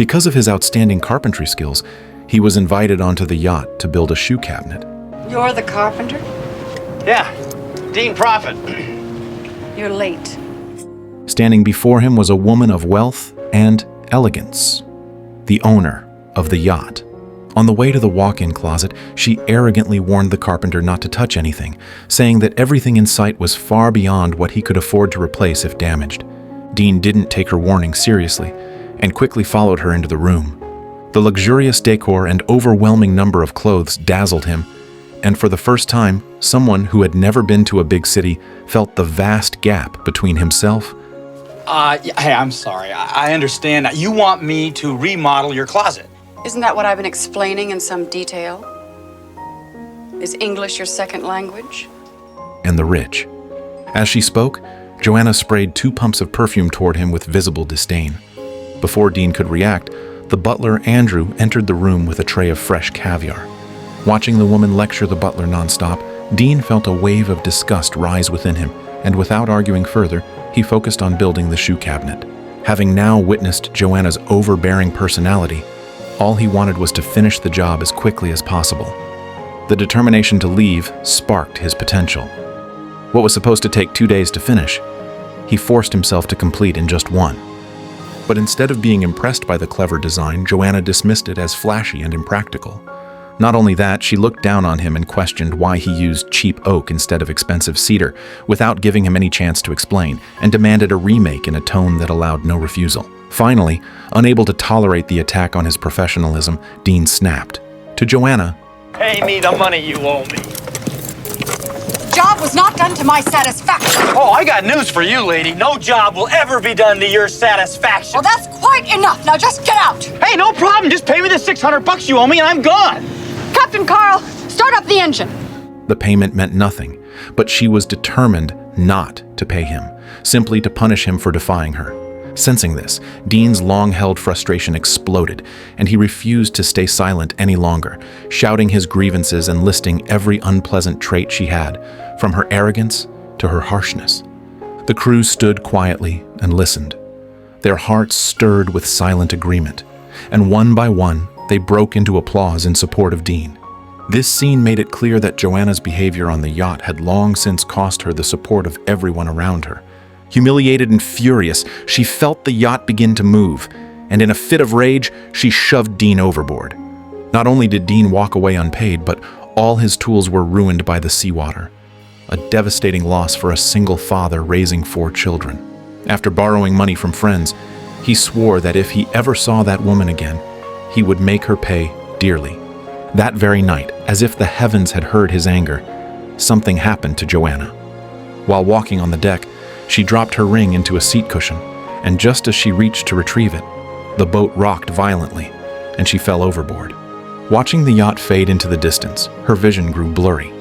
Because of his outstanding carpentry skills, he was invited onto the yacht to build a shoe cabinet. You're the carpenter? Yeah, Dean Proffitt. You're late. Standing before him was a woman of wealth and elegance, the owner of the yacht. On the way to the walk-in closet, she arrogantly warned the carpenter not to touch anything, saying that everything in sight was far beyond what he could afford to replace if damaged. Dean didn't take her warning seriously and quickly followed her into the room. The luxurious decor and overwhelming number of clothes dazzled him, and for the first time, someone who had never been to a big city felt the vast gap between himself. Hey, I'm sorry. I understand. You want me to remodel your closet. Isn't that what I've been explaining in some detail? Is English your second language? And the rich. As she spoke, Joanna sprayed 2 pumps of perfume toward him with visible disdain. Before Dean could react, the butler, Andrew, entered the room with a tray of fresh caviar. Watching the woman lecture the butler nonstop, Dean felt a wave of disgust rise within him, and without arguing further, he focused on building the shoe cabinet. Having now witnessed Joanna's overbearing personality, all he wanted was to finish the job as quickly as possible. The determination to leave sparked his potential. What was supposed to take 2 days to finish, he forced himself to complete in just 1. But instead of being impressed by the clever design, Joanna dismissed it as flashy and impractical. Not only that, she looked down on him and questioned why he used cheap oak instead of expensive cedar, without giving him any chance to explain, and demanded a remake in a tone that allowed no refusal. Finally, unable to tolerate the attack on his professionalism, Dean snapped. To Joanna, Pay me the money you owe me. Job was not done to my satisfaction. Oh, I got news for you, lady. No job will ever be done to your satisfaction. Well, that's quite enough. Now just get out. Hey, no problem. Just pay me the $600 you owe me and I'm gone. Captain Carl, start up the engine. the payment meant nothing, but she was determined not to pay him, simply to punish him for defying her. Sensing this, Dean's long-held frustration exploded, and he refused to stay silent any longer, shouting his grievances and listing every unpleasant trait she had, from her arrogance to her harshness. The crew stood quietly and listened. Their hearts stirred with silent agreement, and one by one, they broke into applause in support of Dean. This scene made it clear that Joanna's behavior on the yacht had long since cost her the support of everyone around her. Humiliated and furious, she felt the yacht begin to move, and in a fit of rage, she shoved Dean overboard. Not only did Dean walk away unpaid, but all his tools were ruined by the seawater. A devastating loss for a single father raising 4 children. After borrowing money from friends, he swore that if he ever saw that woman again, he would make her pay dearly. That very night, as if the heavens had heard his anger, something happened to Joanna. While walking on the deck, she dropped her ring into a seat cushion, and just as she reached to retrieve it, the boat rocked violently, and she fell overboard. Watching the yacht fade into the distance, her vision grew blurry.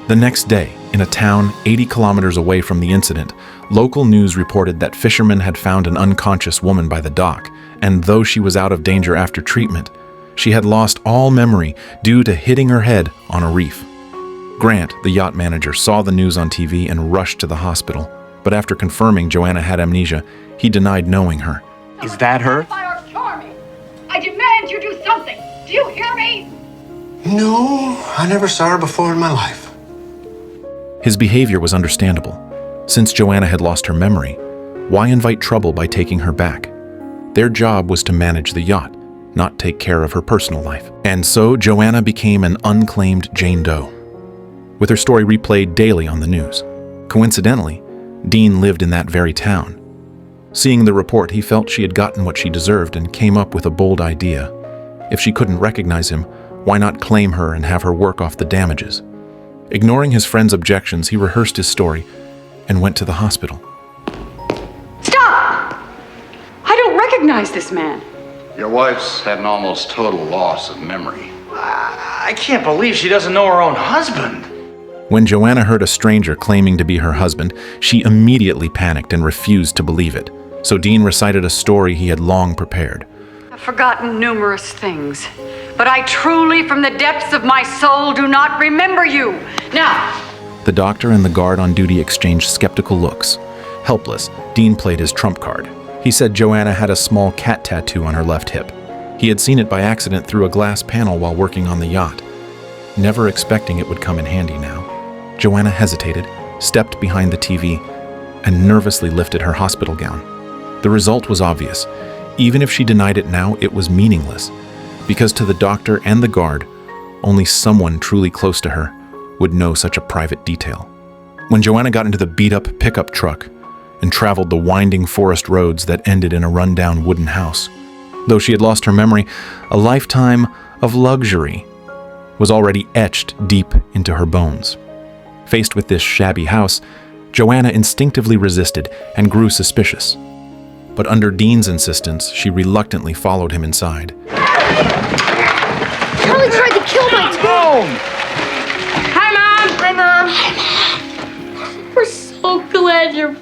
The next day, in a town 80 kilometers away from the incident, local news reported that fishermen had found an unconscious woman by the dock, and though she was out of danger after treatment, she had lost all memory due to hitting her head on a reef. Grant, the yacht manager, saw the news on TV and rushed to the hospital, but after confirming Joanna had amnesia, he denied knowing her. Is that her? Fire cure me! I demand you do something! Do you hear me? No, I never saw her before in my life. His behavior was understandable. Since Joanna had lost her memory, why invite trouble by taking her back? Their job was to manage the yacht, not take care of her personal life. And so Joanna became an unclaimed Jane Doe, with her story replayed daily on the news. Coincidentally, Dean lived in that very town. Seeing the report, he felt she had gotten what she deserved and came up with a bold idea. If she couldn't recognize him, why not claim her and have her work off the damages? Ignoring his friend's objections, he rehearsed his story and went to the hospital. Stop! I don't recognize this man. Your wife's had an almost total loss of memory. I can't believe she doesn't know her own husband. When Joanna heard a stranger claiming to be her husband, she immediately panicked and refused to believe it. So Dean recited a story he had long prepared. I've forgotten numerous things, but I truly, from the depths of my soul, do not remember you. Now, The doctor and the guard on duty exchanged skeptical looks. Helpless, Dean played his trump card. He said Joanna had a small cat tattoo on her left hip. He had seen it by accident through a glass panel while working on the yacht, never expecting it would come in handy now. Joanna hesitated, stepped behind the TV, and nervously lifted her hospital gown. The result was obvious. Even if she denied it now, it was meaningless, because to the doctor and the guard, only someone truly close to her would know such a private detail. When Joanna got into the beat-up pickup truck and traveled the winding forest roads that ended in a rundown wooden house, though she had lost her memory, a lifetime of luxury was already etched deep into her bones. Faced with this shabby house, Joanna instinctively resisted and grew suspicious. But under Dean's insistence, she reluctantly followed him inside. Charlie tried to kill my Boom! Hi, Mom! Hi, Mom! We're so glad you're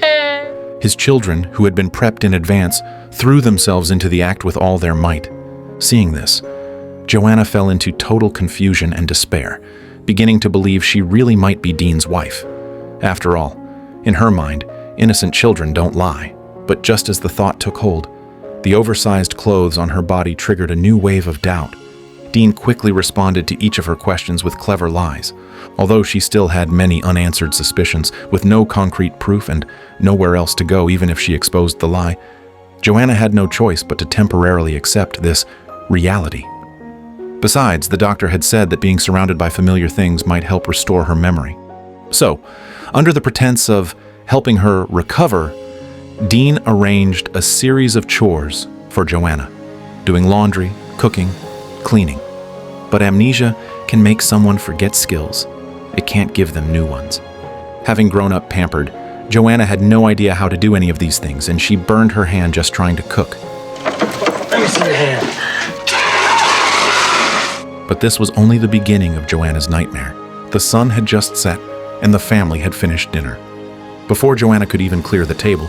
back. His children, who had been prepped in advance, threw themselves into the act with all their might. Seeing this, Joanna fell into total confusion and despair, beginning to believe she really might be Dean's wife. After all, in her mind, innocent children don't lie. But just as the thought took hold, the oversized clothes on her body triggered a new wave of doubt. Dean quickly responded to each of her questions with clever lies. Although she still had many unanswered suspicions, with no concrete proof and nowhere else to go even if she exposed the lie, Joanna had no choice but to temporarily accept this reality. Besides, the doctor had said that being surrounded by familiar things might help restore her memory. So, under the pretense of helping her recover, Dean arranged a series of chores for Joanna, doing laundry, cooking, cleaning. But amnesia can make someone forget skills. It can't give them new ones. Having grown up pampered, Joanna had no idea how to do any of these things, and she burned her hand just trying to cook. Let me see your hand. But this was only the beginning of Joanna's nightmare. The sun had just set, and the family had finished dinner. Before Joanna could even clear the table,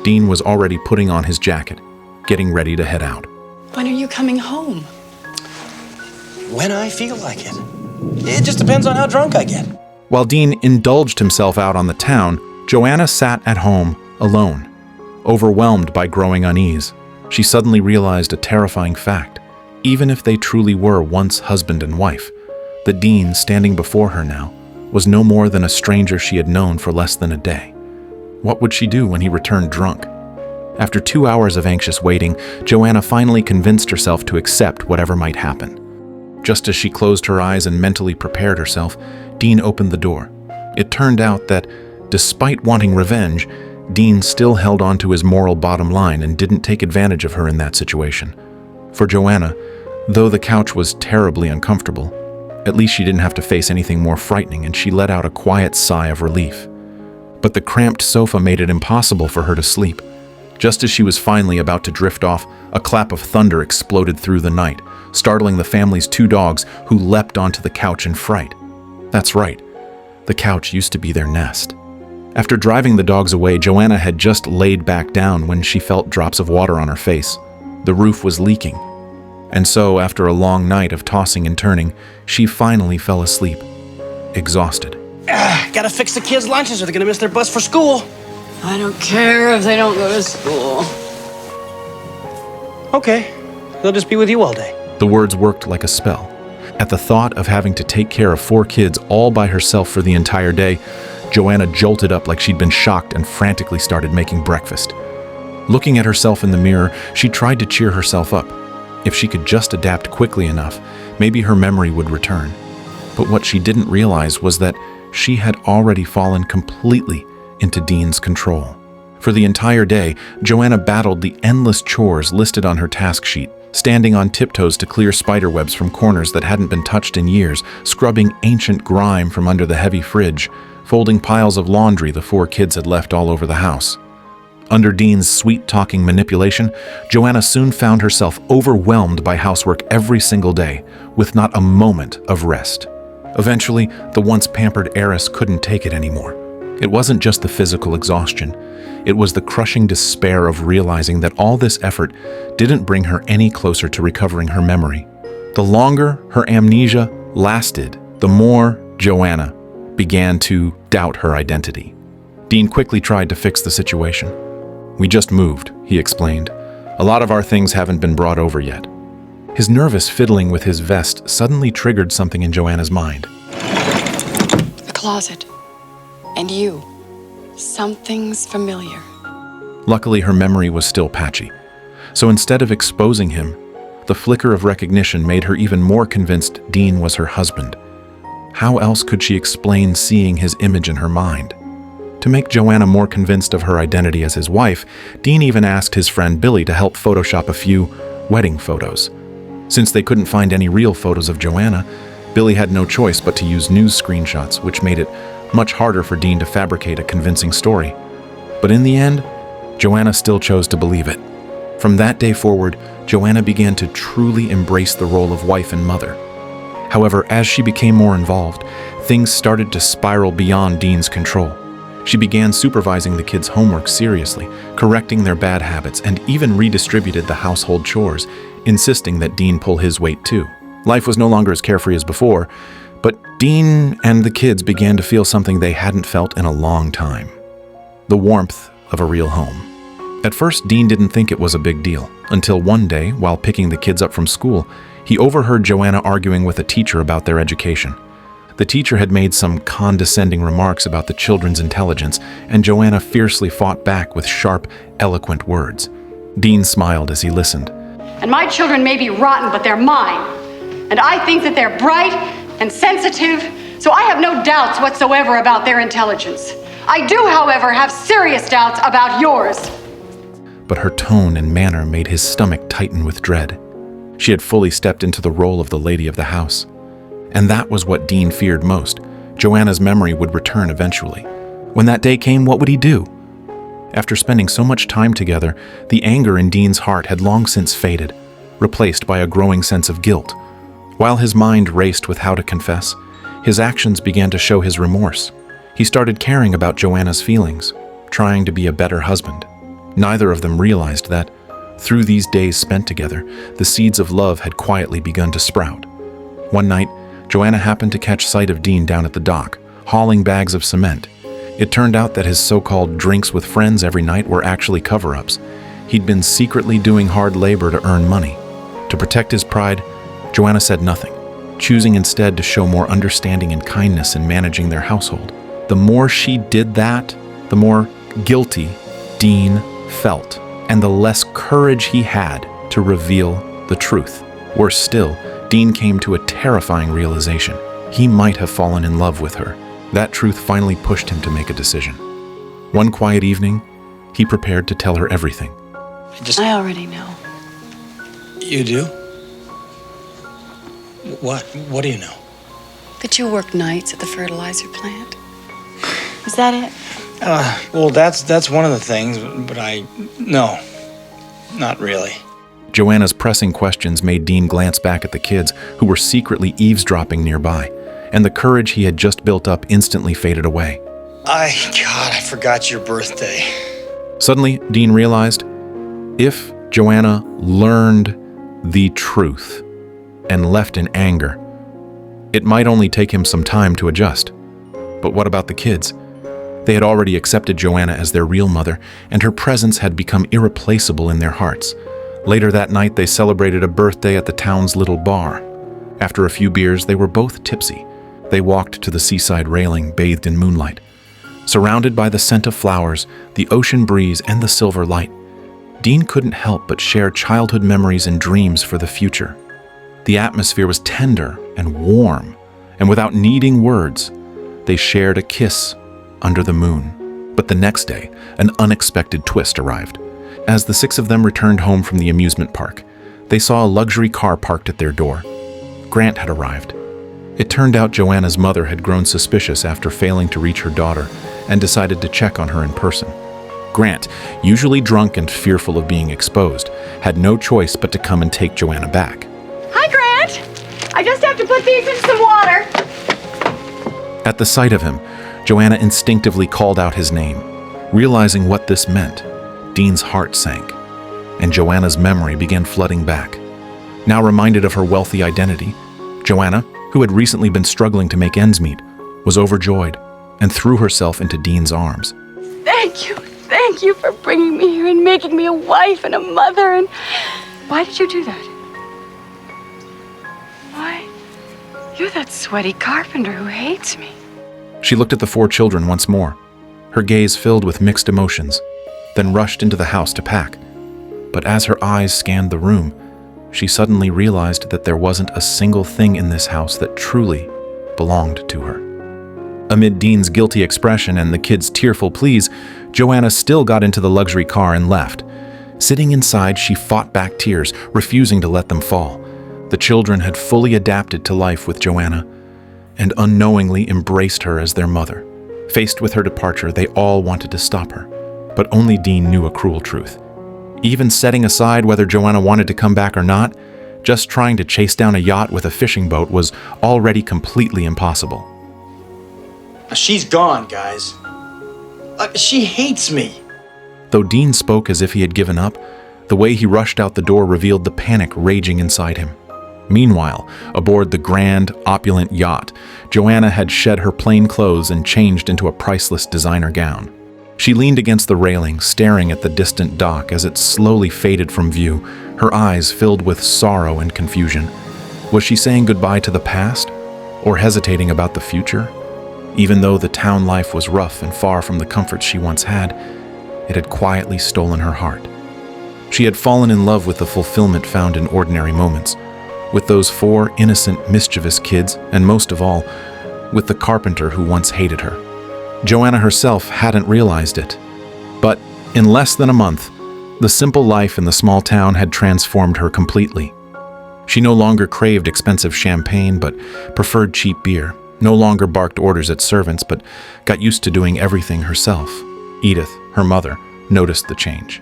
Dean was already putting on his jacket, getting ready to head out. When are you coming home? When I feel like it. It just depends on how drunk I get. While Dean indulged himself out on the town, Joanna sat at home, alone, overwhelmed by growing unease. She suddenly realized a terrifying fact. Even if they truly were once husband and wife, the Dean standing before her now was no more than a stranger she had known for less than a day. What would she do when he returned drunk? After 2 hours of anxious waiting, Joanna finally convinced herself to accept whatever might happen. Just as she closed her eyes and mentally prepared herself, Dean opened the door. It turned out that, despite wanting revenge, Dean still held on to his moral bottom line and didn't take advantage of her in that situation. For Joanna, though the couch was terribly uncomfortable, at least she didn't have to face anything more frightening, and she let out a quiet sigh of relief. But the cramped sofa made it impossible for her to sleep. Just as she was finally about to drift off, a clap of thunder exploded through the night, startling the family's 2 dogs, who leapt onto the couch in fright. That's right, the couch used to be their nest. After driving the dogs away, Joanna had just laid back down when she felt drops of water on her face. The roof was leaking. And so, after a long night of tossing and turning, she finally fell asleep, exhausted. Gotta fix the kids' lunches or they're gonna miss their bus for school. I don't care if they don't go to school. Okay, they'll just be with you all day. The words worked like a spell. At the thought of having to take care of 4 kids all by herself for the entire day, Joanna jolted up like she'd been shocked and frantically started making breakfast. Looking at herself in the mirror, she tried to cheer herself up. If she could just adapt quickly enough, maybe her memory would return. But what she didn't realize was that she had already fallen completely into Dean's control. For the entire day, Joanna battled the endless chores listed on her task sheet, standing on tiptoes to clear spiderwebs from corners that hadn't been touched in years, scrubbing ancient grime from under the heavy fridge, folding piles of laundry the 4 kids had left all over the house. Under Dean's sweet-talking manipulation, Joanna soon found herself overwhelmed by housework every single day, with not a moment of rest. Eventually, the once pampered heiress couldn't take it anymore. It wasn't just the physical exhaustion. It was the crushing despair of realizing that all this effort didn't bring her any closer to recovering her memory. The longer her amnesia lasted, the more Joanna began to doubt her identity. Dean quickly tried to fix the situation. "We just moved," he explained. "A lot of our things haven't been brought over yet. His nervous fiddling with his vest suddenly triggered something in Joanna's mind. The closet. And you. Something's familiar. Luckily, her memory was still patchy. So instead of exposing him, the flicker of recognition made her even more convinced Dean was her husband. How else could she explain seeing his image in her mind? To make Joanna more convinced of her identity as his wife, Dean even asked his friend Billy to help Photoshop a few wedding photos. Since they couldn't find any real photos of Joanna, Billy had no choice but to use news screenshots, which made it much harder for Dean to fabricate a convincing story. But in the end, Joanna still chose to believe it. From that day forward, Joanna began to truly embrace the role of wife and mother. However, as she became more involved, things started to spiral beyond Dean's control. She began supervising the kids' homework seriously, correcting their bad habits, and even redistributed the household chores, insisting that Dean pull his weight too. Life was no longer as carefree as before, but Dean and the kids began to feel something they hadn't felt in a long time: the warmth of a real home. At first, Dean didn't think it was a big deal, until one day, while picking the kids up from school, he overheard Joanna arguing with a teacher about their education. The teacher had made some condescending remarks about the children's intelligence, and Joanna fiercely fought back with sharp, eloquent words. Dean smiled as he listened. And my children may be rotten, but they're mine. And I think that they're bright and sensitive, so I have no doubts whatsoever about their intelligence. I do, however, have serious doubts about yours. But her tone and manner made his stomach tighten with dread. She had fully stepped into the role of the lady of the house. And that was what Dean feared most. Joanna's memory would return eventually. When that day came, what would he do? After spending so much time together, the anger in Dean's heart had long since faded, replaced by a growing sense of guilt. While his mind raced with how to confess, his actions began to show his remorse. He started caring about Joanna's feelings, trying to be a better husband. Neither of them realized that, through these days spent together, the seeds of love had quietly begun to sprout. One night, Joanna happened to catch sight of Dean down at the dock, hauling bags of cement. It turned out that his so-called drinks with friends every night were actually cover-ups. He'd been secretly doing hard labor to earn money. To protect his pride, Joanna said nothing, choosing instead to show more understanding and kindness in managing their household. The more she did that, the more guilty Dean felt, and the less courage he had to reveal the truth. Worse still, Dean came to a terrifying realization. He might have fallen in love with her. That truth finally pushed him to make a decision. One quiet evening, he prepared to tell her everything. I already know. You do? What? What do you know? That you work nights at the fertilizer plant. Is that it? Well, that's one of the things, but no, not really. Joanna's pressing questions made Dean glance back at the kids, who were secretly eavesdropping nearby, and the courage he had just built up instantly faded away. I forgot your birthday. Suddenly, Dean realized, if Joanna learned the truth and left in anger, it might only take him some time to adjust. But what about the kids? They had already accepted Joanna as their real mother, and her presence had become irreplaceable in their hearts. Later that night, they celebrated a birthday at the town's little bar. After a few beers, they were both tipsy. They walked to the seaside railing, bathed in moonlight. Surrounded by the scent of flowers, the ocean breeze, and the silver light, Dean couldn't help but share childhood memories and dreams for the future. The atmosphere was tender and warm, and without needing words, they shared a kiss under the moon. But the next day, an unexpected twist arrived. As the six of them returned home from the amusement park, they saw a luxury car parked at their door. Grant had arrived. It turned out Joanna's mother had grown suspicious after failing to reach her daughter and decided to check on her in person. Grant, usually drunk and fearful of being exposed, had no choice but to come and take Joanna back. Hi, Grant. I just have to put these in some water. At the sight of him, Joanna instinctively called out his name. Realizing what this meant, Dean's heart sank, and Joanna's memory began flooding back. Now reminded of her wealthy identity, Joanna, who had recently been struggling to make ends meet, was overjoyed and threw herself into Dean's arms. Thank you. Thank you for bringing me here and making me a wife and a mother. And why did you do that? You're that sweaty carpenter who hates me. She looked at the 4 children once more, her gaze filled with mixed emotions, then rushed into the house to pack. But as her eyes scanned the room, she suddenly realized that there wasn't a single thing in this house that truly belonged to her. Amid Dean's guilty expression and the kids' tearful pleas, Joanna still got into the luxury car and left. Sitting inside, she fought back tears, refusing to let them fall. The children had fully adapted to life with Joanna and unknowingly embraced her as their mother. Faced with her departure, they all wanted to stop her, but only Dean knew a cruel truth. Even setting aside whether Joanna wanted to come back or not, just trying to chase down a yacht with a fishing boat was already completely impossible. She's gone, guys. She hates me. Though Dean spoke as if he had given up, the way he rushed out the door revealed the panic raging inside him. Meanwhile, aboard the grand, opulent yacht, Joanna had shed her plain clothes and changed into a priceless designer gown. She leaned against the railing, staring at the distant dock as it slowly faded from view, her eyes filled with sorrow and confusion. Was she saying goodbye to the past, or hesitating about the future? Even though the town life was rough and far from the comforts she once had, it had quietly stolen her heart. She had fallen in love with the fulfillment found in ordinary moments, with those 4 innocent, mischievous kids, and most of all, with the carpenter who once hated her. Joanna herself hadn't realized it. But in less than a month, the simple life in the small town had transformed her completely. She no longer craved expensive champagne, but preferred cheap beer, no longer barked orders at servants, but got used to doing everything herself. Edith, her mother, noticed the change.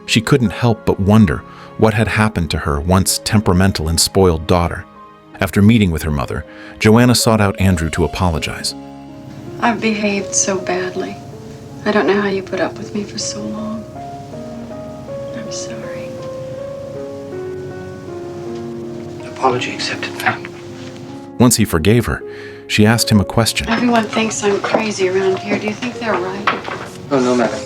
She couldn't help but wonder what had happened to her once temperamental and spoiled daughter. After meeting with her mother, Joanna sought out Andrew to apologize. I've behaved so badly. I don't know how you put up with me for so long. I'm sorry. Apology accepted, ma'am. Once he forgave her, she asked him a question. Everyone thinks I'm crazy around here. Do you think they're right? Oh, no, madam.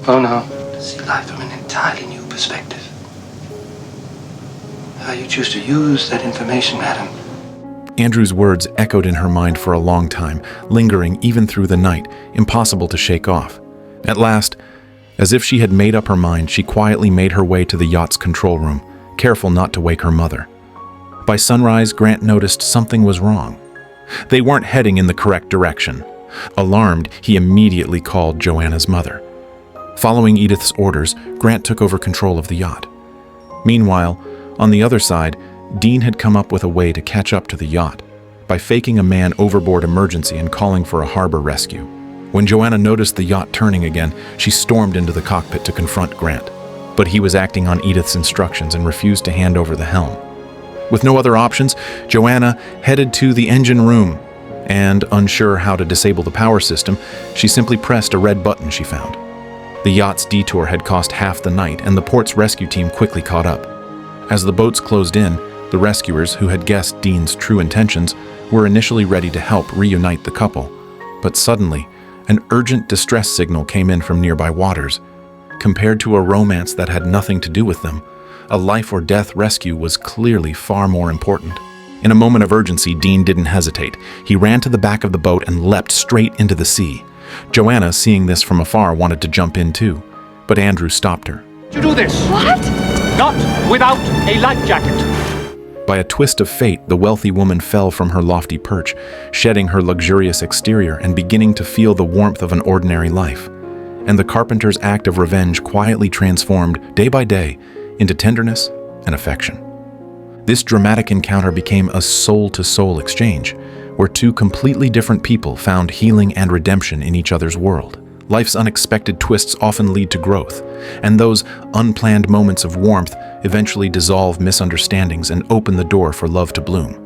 Oh, no. To see life from an entirely new perspective. How you choose to use that information, madam. Andrew's words echoed in her mind for a long time, lingering even through the night, impossible to shake off. At last, as if she had made up her mind, she quietly made her way to the yacht's control room, careful not to wake her mother. By sunrise, Grant noticed something was wrong. They weren't heading in the correct direction. Alarmed, he immediately called Joanna's mother. Following Edith's orders, Grant took over control of the yacht. Meanwhile, on the other side, Dean had come up with a way to catch up to the yacht by faking a man overboard emergency and calling for a harbor rescue. When Joanna noticed the yacht turning again, she stormed into the cockpit to confront Grant. But he was acting on Edith's instructions and refused to hand over the helm. With no other options, Joanna headed to the engine room, and unsure how to disable the power system, she simply pressed a red button she found. The yacht's detour had cost half the night, and the port's rescue team quickly caught up. As the boats closed in, the rescuers, who had guessed Dean's true intentions, were initially ready to help reunite the couple. But suddenly, an urgent distress signal came in from nearby waters. Compared to a romance that had nothing to do with them, a life or death rescue was clearly far more important. In a moment of urgency, Dean didn't hesitate. He ran to the back of the boat and leapt straight into the sea. Joanna, seeing this from afar, wanted to jump in too, but Andrew stopped her. To do this. What? Not without a life jacket. By a twist of fate, the wealthy woman fell from her lofty perch, shedding her luxurious exterior and beginning to feel the warmth of an ordinary life. And the carpenter's act of revenge quietly transformed, day by day, into tenderness and affection. This dramatic encounter became a soul-to-soul exchange, where 2 completely different people found healing and redemption in each other's world. Life's unexpected twists often lead to growth, and those unplanned moments of warmth eventually dissolve misunderstandings and open the door for love to bloom.